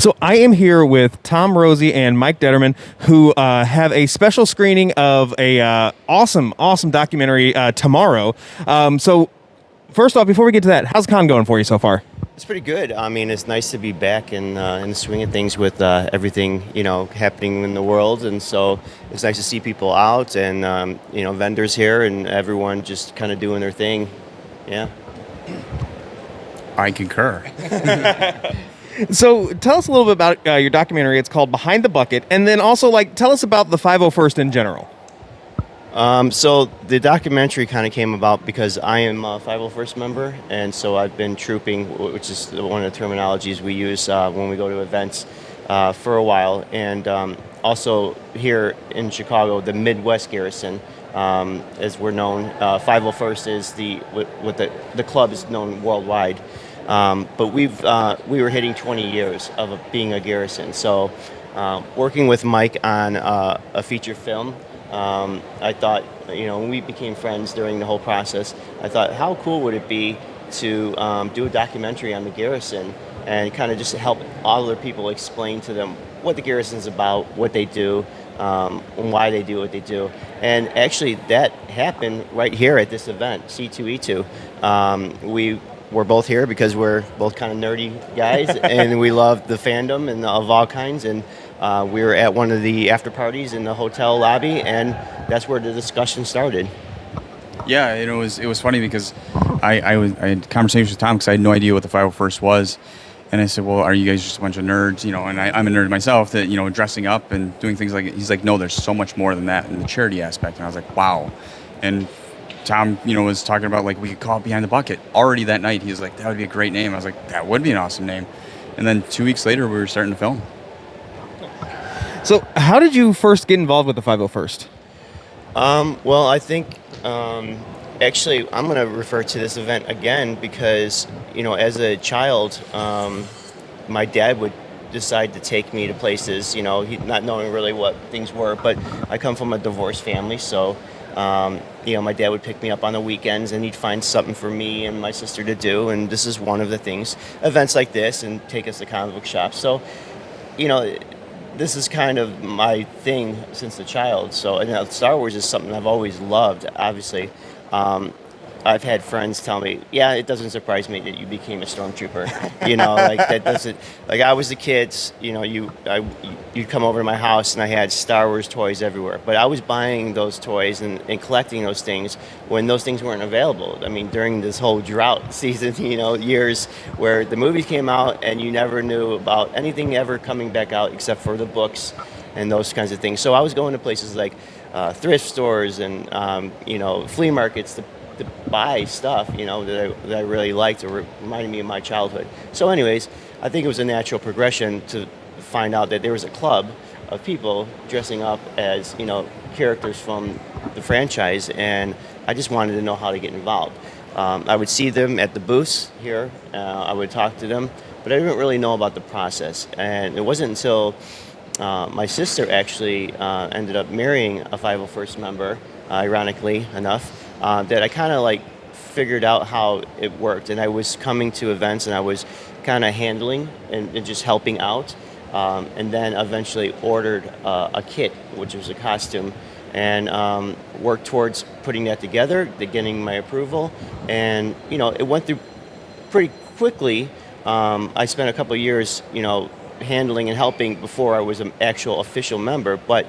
So I am here with Tom, Rosy, and Mike Determan, who have a special screening of a awesome documentary tomorrow. So first off, before we get to that, how's con going for you so far? It's pretty good. I mean, it's nice to be back in the swing of things with everything, happening in the world. And so it's nice to see people out and, vendors here and everyone just kind of doing their thing. Yeah. I concur. So tell us a little bit about your documentary. It's called Behind the Bucket. And then also, tell us about the 501st in general. So the documentary kind of came about because I am a 501st member, and so I've been trooping, which is one of the terminologies we use when we go to events for a while. And also here in Chicago, the Midwest Garrison, as we're known, 501st is what the club is known worldwide. But we were hitting 20 years of being a garrison. So working with Mike on a feature film, I thought, when we became friends during the whole process, I thought, how cool would it be to do a documentary on the garrison and kind of just help other people explain to them what the garrison's about, what they do, and why they do what they do. And actually, that happened right here at this event, C2E2. We're both here because we're both kind of nerdy guys, and we love the fandom and of all kinds. And we were at one of the after parties in the hotel lobby, and that's where the discussion started. Yeah, it was funny because I had conversations with Tom because I had no idea what the 501st was, and I said, "Well, are you guys just a bunch of nerds?" And I'm a nerd myself. That dressing up and doing things like. He's like, "No, there's so much more than that in the charity aspect." And I was like, "Wow," and Tom, was talking about we could call it Behind the Bucket. Already that night, he was like, "That would be a great name." I was like, "That would be an awesome name." And then 2 weeks later, we were starting to film. So how did you first get involved with the 501st? Well, I think actually I'm going to refer to this event again because as a child, my dad would decide to take me to places. He not knowing really what things were, but I come from a divorced family, so. My dad would pick me up on the weekends and he'd find something for me and my sister to do. And this is one of the things, events like this, and take us to comic book shops. So, this is kind of my thing since a child. So, and Star Wars is something I've always loved, obviously. I've had friends tell me, yeah, it doesn't surprise me that you became a stormtrooper. That doesn't, I was a kid, you'd come over to my house and I had Star Wars toys everywhere. But I was buying those toys and collecting those things when those things weren't available. I mean, during this whole drought season, years where the movies came out and you never knew about anything ever coming back out except for the books and those kinds of things. So I was going to places like thrift stores and, flea markets to buy stuff, that I really liked or reminded me of my childhood. So anyways, I think it was a natural progression to find out that there was a club of people dressing up as, characters from the franchise, and I just wanted to know how to get involved. I would see them at the booths here, I would talk to them, but I didn't really know about the process. And it wasn't until my sister actually ended up marrying a 501st member, ironically enough, that I kind of figured out how it worked. And I was coming to events and I was kind of handling and just helping out. And then eventually ordered a kit, which was a costume, and worked towards putting that together, getting my approval. And, it went through pretty quickly. I spent a couple of years, handling and helping before I was an actual official member. But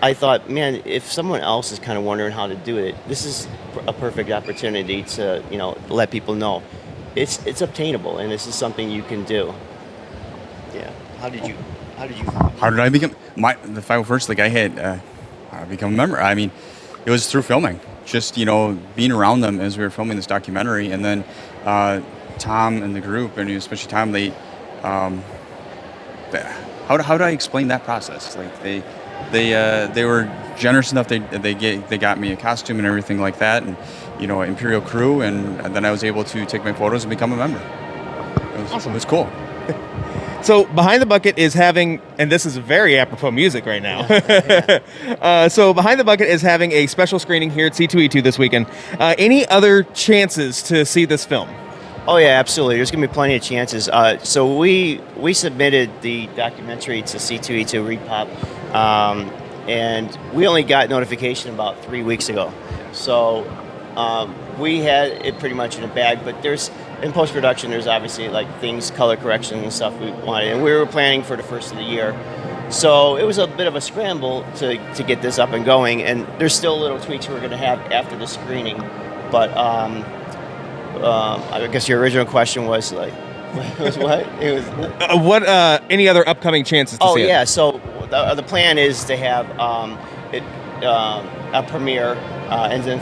I thought, man, if someone else is kind of wondering how to do it, this is a perfect opportunity to, let people know it's obtainable and this is something you can do. Yeah. How did you? How did I become the 501st? I had become a member. I mean, it was through filming. Just being around them as we were filming this documentary, and then Tom and the group, and especially Tom, how do I explain that process? They were generous enough. They got me a costume and everything like that, and Imperial crew, and then I was able to take my photos and become a member. Awesome. It was cool. So Behind the Bucket is having, and this is very apropos music right now. So Behind the Bucket is having a special screening here at C2E2 this weekend. Any other chances to see this film? Oh yeah, absolutely. There's going to be plenty of chances. So we submitted the documentary to C2E2 Repop, and we only got notification about 3 weeks ago. So we had it pretty much in a bag. But there's in post production, there's obviously like things, color correction and stuff we wanted, and we were planning for the first of the year. So it was a bit of a scramble to get this up and going, and there's still little tweaks we're going to have after the screening, but. I guess your original question was like, was what? It was What any other upcoming chances to see it? yeah. So the plan is to have a premiere and then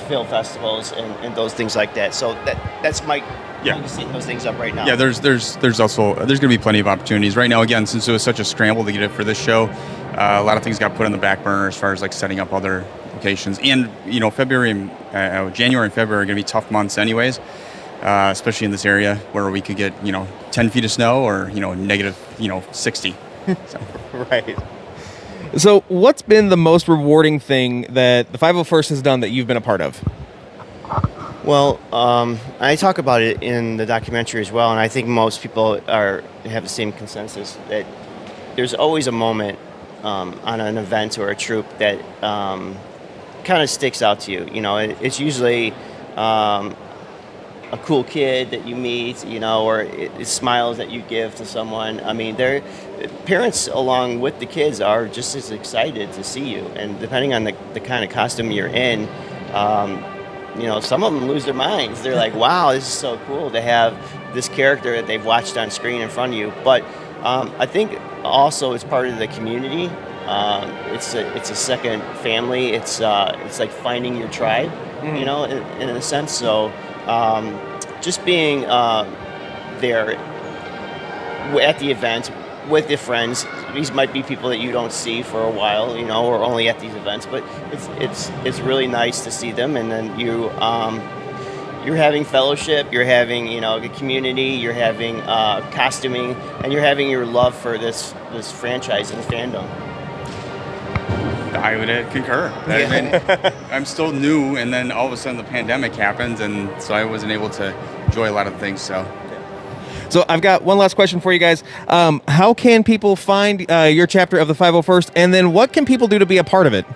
film festivals and those things like that. So that's Mike. Yeah. Setting those things up right now. Yeah, there's also going to be plenty of opportunities right now. Again, since it was such a scramble to get it for this show, a lot of things got put on the back burner as far as like setting up other locations. And February and January and February are going to be tough months, anyways. Especially in this area where we could get 10 feet of snow or negative 60. So. Right. So, what's been the most rewarding thing that the 501st has done that you've been a part of? Well, I talk about it in the documentary as well, and I think most people have the same consensus that there's always a moment on an event or a troupe that kind of sticks out to you. It's usually a cool kid that you meet, or it's smiles that you give to someone. I mean, their parents along with the kids are just as excited to see you, and depending on the kind of costume you're in. Some of them lose their minds. They're like, wow, this is so cool to have this character that they've watched on screen in front of you. But I think also it's part of the community. It's a second family. It's like finding your tribe, in a sense. So just being there at the event with your friends. These might be people that you don't see for a while, or only at these events. But it's really nice to see them, and then you're having fellowship, you're having a community, you're having costuming, and you're having your love for this franchise and fandom. I would concur. Yeah. I mean, I'm still new, and then all of a sudden the pandemic happened, and so I wasn't able to enjoy a lot of things. So I've got one last question for you guys. How can people find your chapter of the 501st, and then what can people do to be a part of it?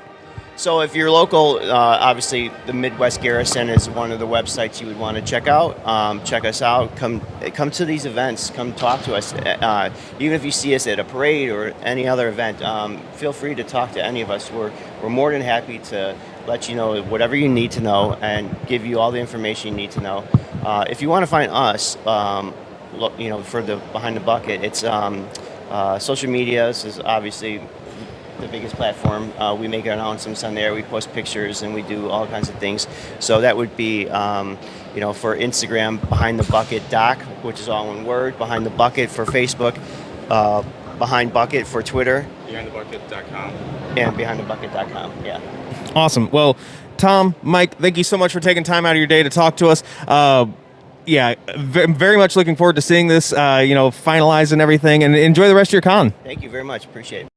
So if you're local, obviously the Midwest Garrison is one of the websites you would want to check out. Check us out. Come to these events. Come talk to us. Even if you see us at a parade or any other event, feel free to talk to any of us. We're more than happy to let you know whatever you need to know and give you all the information you need to know. If you want to find us, for the Behind the Bucket, it's social media is obviously the biggest platform. We make announcements on there. We post pictures and we do all kinds of things. So that would be, for Instagram, Behind the Bucket Doc, which is all one word. Behind the Bucket for Facebook. Behind Bucket for Twitter. BehindTheBucket.com. And BehindTheBucket.com. Yeah. Awesome. Well, Tom, Mike, thank you so much for taking time out of your day to talk to us. Very much looking forward to seeing this, finalized and everything. And enjoy the rest of your con. Thank you very much. Appreciate it.